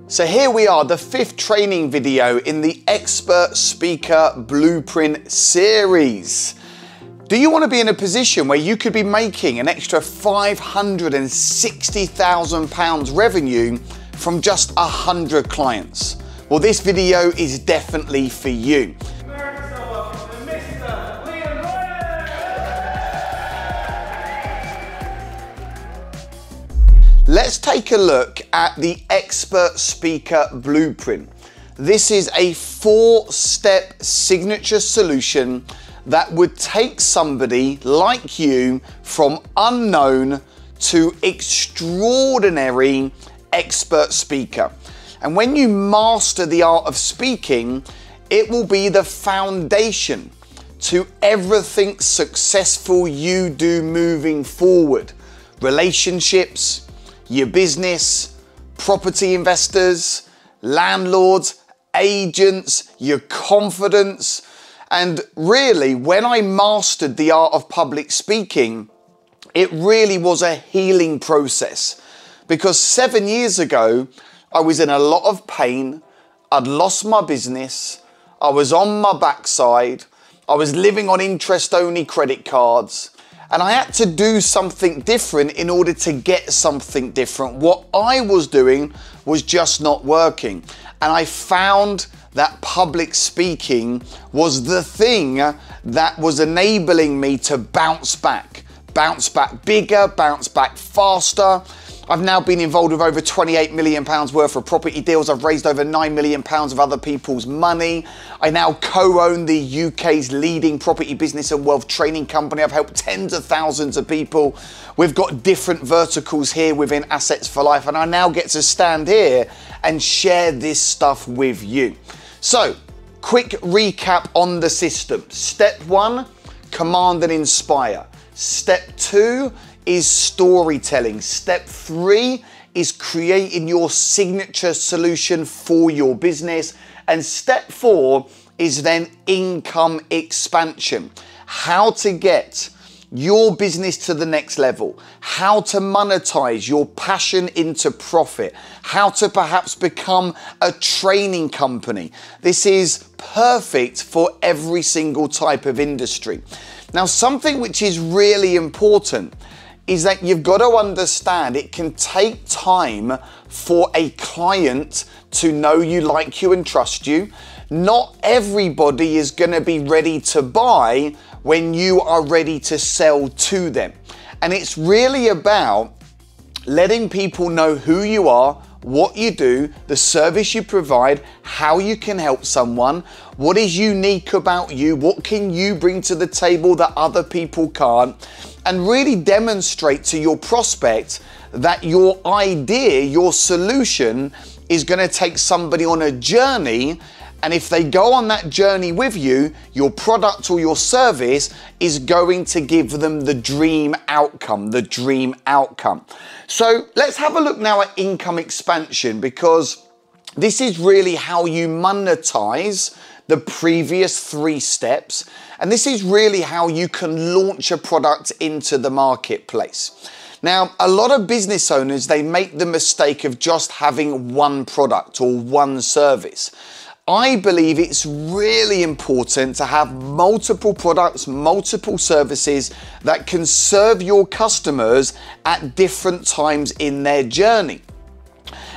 So here we are, the fifth training video in the Expert Speaker Blueprint series. Do you want to be in a position where you could be making an extra £560,000 revenue from just 100 clients? Well, this video is definitely for you. Let's take a look at the Expert Speaker Blueprint. This is a 4-step signature solution that would take somebody like you from unknown to extraordinary expert speaker. And when you master the art of speaking, it will be the foundation to everything successful you do moving forward. Relationships, your business, property investors, landlords, agents, your confidence. And really, when I mastered the art of public speaking, it really was a healing process. Because 7 years ago, I was in a lot of pain. I'd lost my business. I was on my backside. I was living on interest-only credit cards. And I had to do something different in order to get something different. What I was doing was just not working. And I found that public speaking was the thing that was enabling me to bounce back bigger, bounce back faster. I've now been involved with over £28 million worth of property deals. I've raised over £9 million of other people's money. I now co-own the UK's leading property business and wealth training company. I've helped tens of thousands of people. We've got different verticals here within Assets for Life, and I now get to stand here and share this stuff with you. So, quick recap on the system. Step 1, command and inspire. Step 2, is storytelling. Step 3 is creating your signature solution for your business. And step 4 is then income expansion. How to get your business to the next level, how to monetize your passion into profit, how to perhaps become a training company. This is perfect for every single type of industry. Now, something which is really important is that you've got to understand it can take time for a client to know you, like you, and trust you. Not everybody is going to be ready to buy when you are ready to sell to them. And it's really about letting people know who you are, what you do, the service you provide, how you can help someone, what is unique about you, what can you bring to the table that other people can't, and really demonstrate to your prospect that your idea, your solution is going to take somebody on a journey. And if they go on that journey with you, your product or your service is going to give them the dream outcome, So let's have a look now at income expansion, because this is really how you monetize the previous 3 steps. And this is really how you can launch a product into the marketplace. Now, a lot of business owners, they make the mistake of just having one product or one service. I believe it's really important to have multiple products, multiple services that can serve your customers at different times in their journey.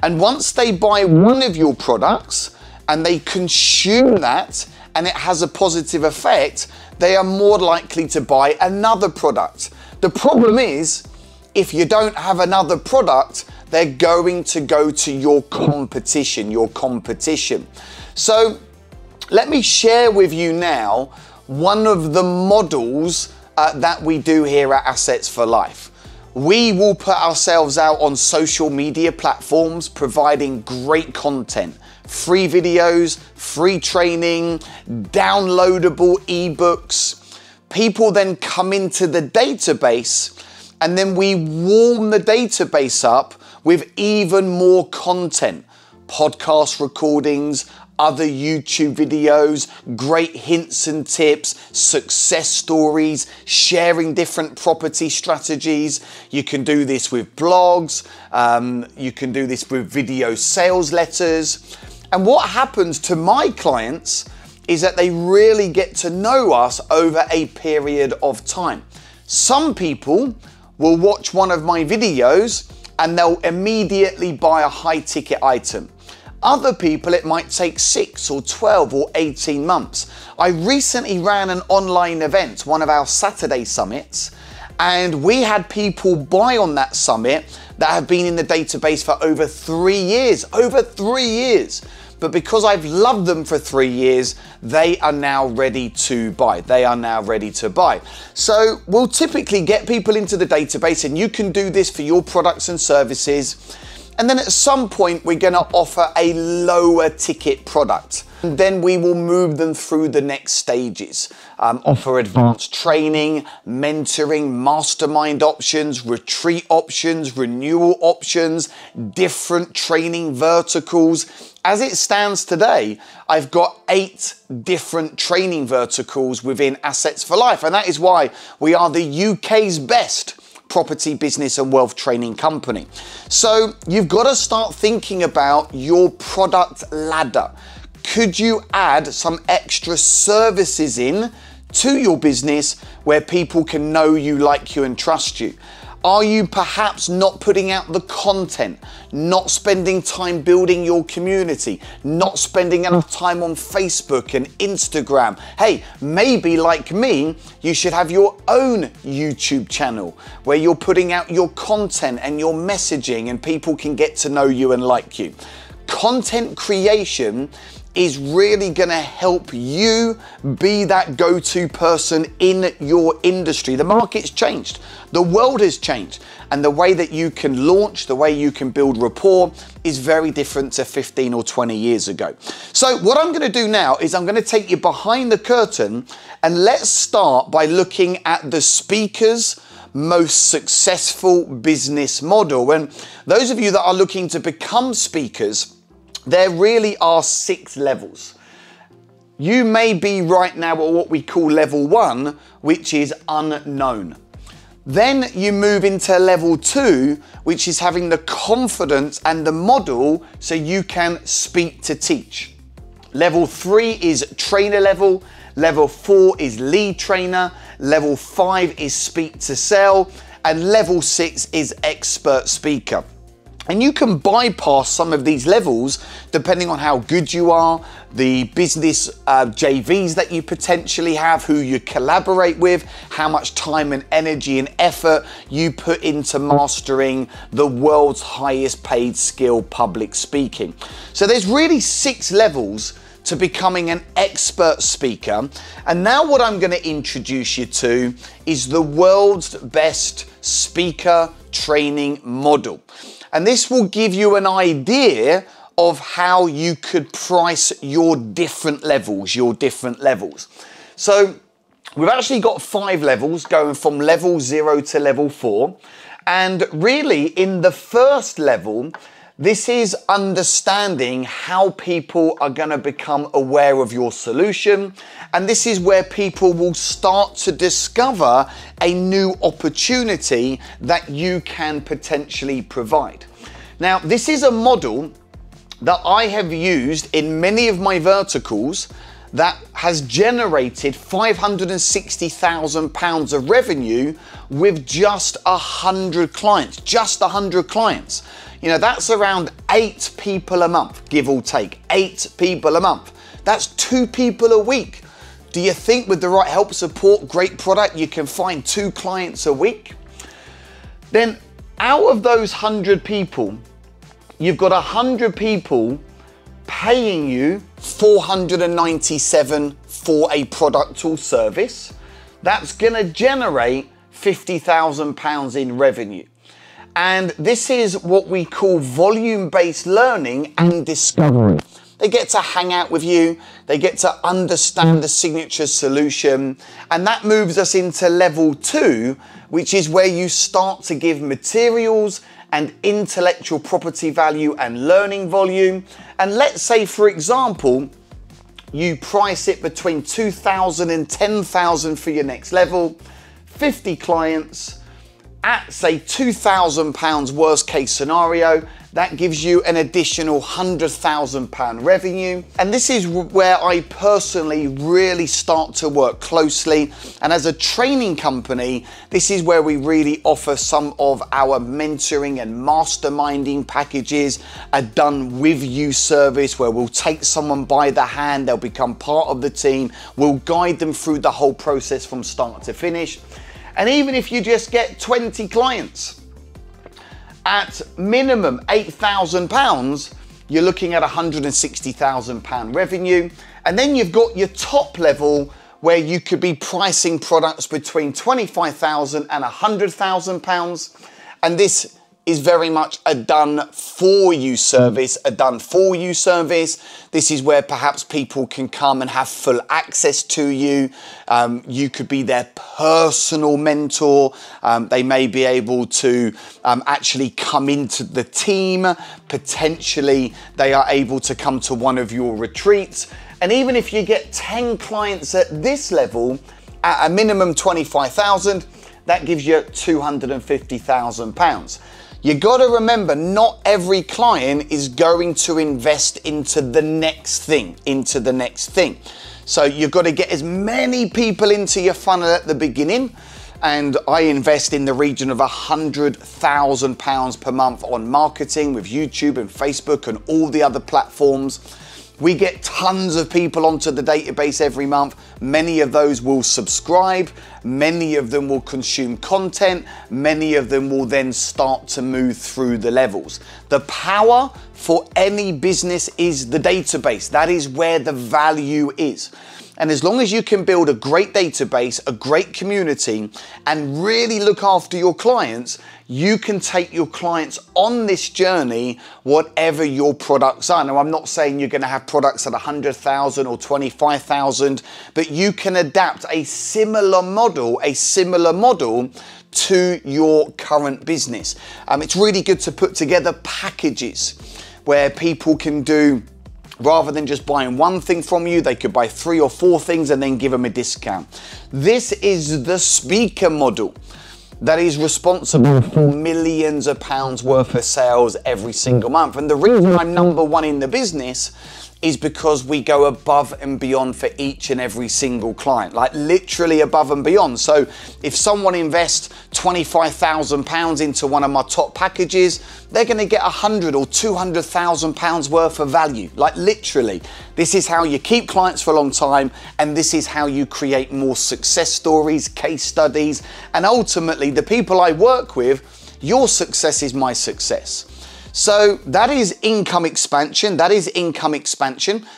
And once they buy one of your products and they consume that and it has a positive effect, they are more likely to buy another product. The problem is, if you don't have another product, they're going to go to your competition. So let me share with you now one of the models that we do here at Assets for Life. We will put ourselves out on social media platforms providing great content, free videos, free training, downloadable ebooks. People then come into the database, and then we warm the database up with even more content. Podcast recordings, other YouTube videos, great hints and tips, success stories, sharing different property strategies. You can do this with blogs, you can do this with video sales letters. And what happens to my clients is that they really get to know us over a period of time. Some people will watch one of my videos and they'll immediately buy a high ticket item. Other people, it might take 6 or 12 or 18 months. I recently ran an online event, one of our Saturday summits, and we had people buy on that summit that have been in the database for over 3 years, But because I've loved them for 3 years, they are now ready to buy. So we'll typically get people into the database, and you can do this for your products and services. And then at some point, we're gonna offer a lower ticket product. And then we will move them through the next stages. Offer advanced training, mentoring, mastermind options, retreat options, renewal options, different training verticals. As it stands today, I've got 8 different training verticals within Assets for Life. And that is why we are the UK's best property, business and wealth training company. So you've got to start thinking about your product ladder. Could you add some extra services in to your business where people can know you, like you and trust you? Are you perhaps not putting out the content, not spending time building your community, not spending enough time on Facebook and Instagram? Hey, maybe like me, you should have your own YouTube channel where you're putting out your content and your messaging and people can get to know you and like you. Content creation is really gonna help you be that go-to person in your industry. The market's changed, the world has changed, and the way that you can launch, the way you can build rapport is very different to 15 or 20 years ago. So what I'm gonna do now is I'm gonna take you behind the curtain, and let's start by looking at the speaker's most successful business model. And those of you that are looking to become speakers, there really are 6 levels. You may be right now at what we call level 1, which is unknown. Then you move into level 2, which is having the confidence and the model so you can speak to teach. Level 3 is trainer level. Level 4 is lead trainer. Level 5 is speak to sell. And level 6 is expert speaker. And you can bypass some of these levels depending on how good you are, the business JVs that you potentially have, who you collaborate with, how much time and energy and effort you put into mastering the world's highest paid skill, public speaking. So there's really 6 levels to becoming an expert speaker. And now what I'm going to introduce you to is the world's best speaker training model. And this will give you an idea of how you could price your different levels, So we've actually got 5 levels going from level 0 to level 4. And really in the first level, this is understanding how people are going to become aware of your solution. And this is where people will start to discover a new opportunity that you can potentially provide. Now, this is a model that I have used in many of my verticals that has generated £560,000 of revenue with just 100 clients. You know, that's around 8 people a month, give or take, 8 people a month. That's 2 people a week. Do you think with the right help, support, great product, you can find 2 clients a week? Then out of those 100 people, you've got 100 people paying you $497 for a product or service. That's gonna generate £50,000 in revenue. And this is what we call volume-based learning and discovery. They get to hang out with you, they get to understand the signature solution, and that moves us into level 2, which is where you start to give materials and intellectual property value and learning volume. And let's say, for example, you price it between 2,000 and 10,000 for your next level, 50 clients at say £2,000 worst case scenario, that gives you an additional £100,000 revenue. And this is where I personally really start to work closely. And as a training company, this is where we really offer some of our mentoring and masterminding packages, a done with you service where we'll take someone by the hand, they'll become part of the team, we'll guide them through the whole process from start to finish. And even if you just get 20 clients, at minimum £8,000, you're looking at £160,000 revenue. And then you've got your top level where you could be pricing products between £25,000 and £100,000. And this is very much a done for you service, This is where perhaps people can come and have full access to you. You could be their personal mentor. They may be able to actually come into the team. Potentially, they are able to come to one of your retreats. And even if you get 10 clients at this level, at a minimum 25,000, that gives you £250,000. You got to remember, not every client is going to invest into the next thing, So you've got to get as many people into your funnel at the beginning. And I invest in the region of £100,000 per month on marketing with YouTube and Facebook and all the other platforms. We get tons of people onto the database every month. Many of those will subscribe. Many of them will consume content. Many of them will then start to move through the levels. The power for any business is the database. That is where the value is. And as long as you can build a great database, a great community, and really look after your clients, you can take your clients on this journey, whatever your products are. Now, I'm not saying you're going to have products at 100,000 or 25,000, but you can adapt a similar model to your current business. It's really good to put together packages where people can do, rather than just buying one thing from you, they could buy 3 or 4 things and then give them a discount. This is the speaker model that is responsible for millions of pounds worth of sales every single month. And the reason I'm number one in the business is because we go above and beyond for each and every single client, like literally above and beyond. So if someone invests £25,000 into one of my top packages, they're gonna get £100,000 or £200,000 worth of value, like literally. This is how you keep clients for a long time, and this is how you create more success stories, case studies, and ultimately the people I work with, your success is my success. So that is income expansion.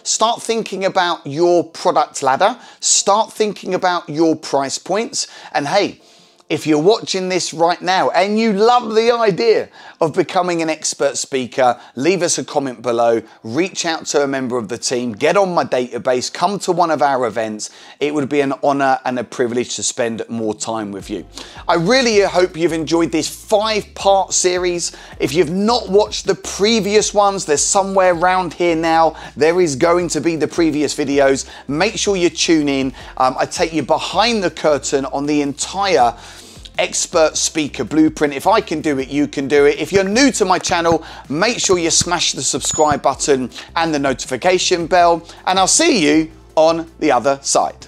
Start thinking about your product ladder. Start thinking about your price points. And hey, if you're watching this right now and you love the idea of becoming an expert speaker, leave us a comment below, reach out to a member of the team, get on my database, come to one of our events. It would be an honor and a privilege to spend more time with you. I really hope you've enjoyed this 5-part series. If you've not watched the previous ones, there's somewhere around here now. There is going to be the previous videos. Make sure you tune in. I take you behind the curtain on the entire expert speaker blueprint. If I can do it, you can do it. If you're new to my channel, make sure you smash the subscribe button and the notification bell, and I'll see you on the other side.